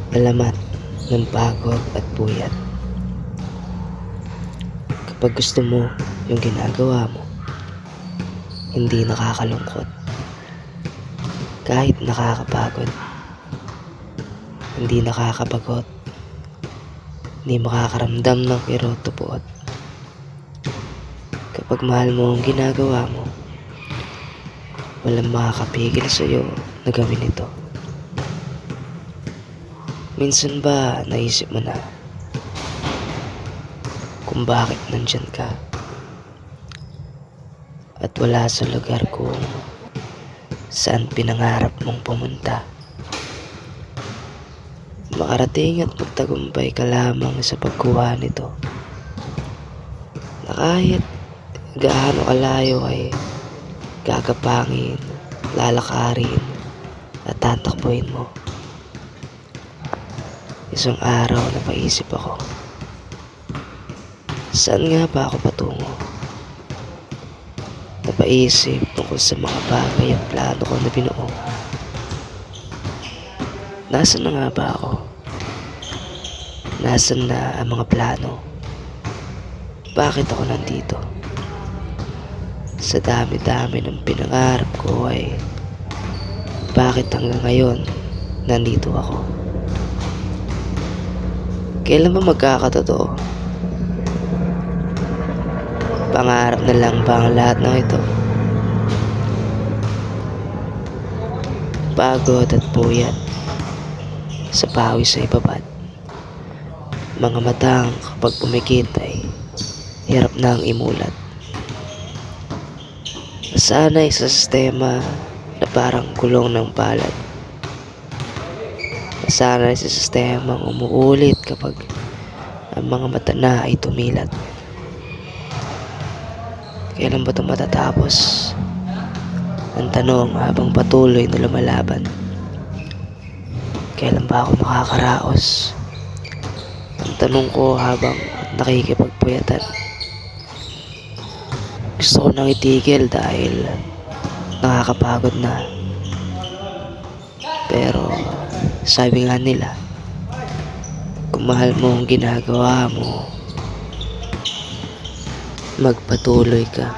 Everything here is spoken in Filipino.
alamat ng pagod at puyat. Kapag gusto mo yung ginagawa mo, hindi nakakalungkot. Kahit nakakapagod, hindi nakakabagot, hindi makakaramdam ng kirot o puot. Kapag mahal mo ang ginagawa mo, walang makakapigil sa'yo na gawin ito. Minsan ba naisip mo na kung bakit nandyan ka at wala sa lugar kung saan pinangarap mong pumunta? Makarating at magtagumpay ka lamang sa pagkuha nito, na kahit gaano kalayo ay gagapangin, lalakarin at tatakbuhin mo. Isang araw napaisip ako, saan nga ba ako patungo? Napaisip tungkol sa mga bagay at plano ko na binuo. Nasaan na nga ba ako? Nasaan na ang mga plano? Bakit ako nandito? Sa dami-dami ng pinangarap ko ay bakit hanggang ngayon nandito ako? Kailan ba magkakatotoo? Pangarap na lang ba ang lahat ng ito? Pagod at puyat sa pawis sa ibabad. Mga matang kapag pumikit ay hirap na ang imulat. Nasanay sa sistema na parang kulong ng palad. Nasanay sa sistemang umuulit kapag ang mga mata na ay tumilat. Kailan ba ito matatapos? Ang tanong habang patuloy na lumalaban. Kailan ba ako makakaraos? Ang tanong ko habang nakikipagpuyatan. Gusto ko nang itigil dahil nakakapagod na. Pero sabi nga nila, kung mahal mo ang ginagawa mo, magpatuloy ka.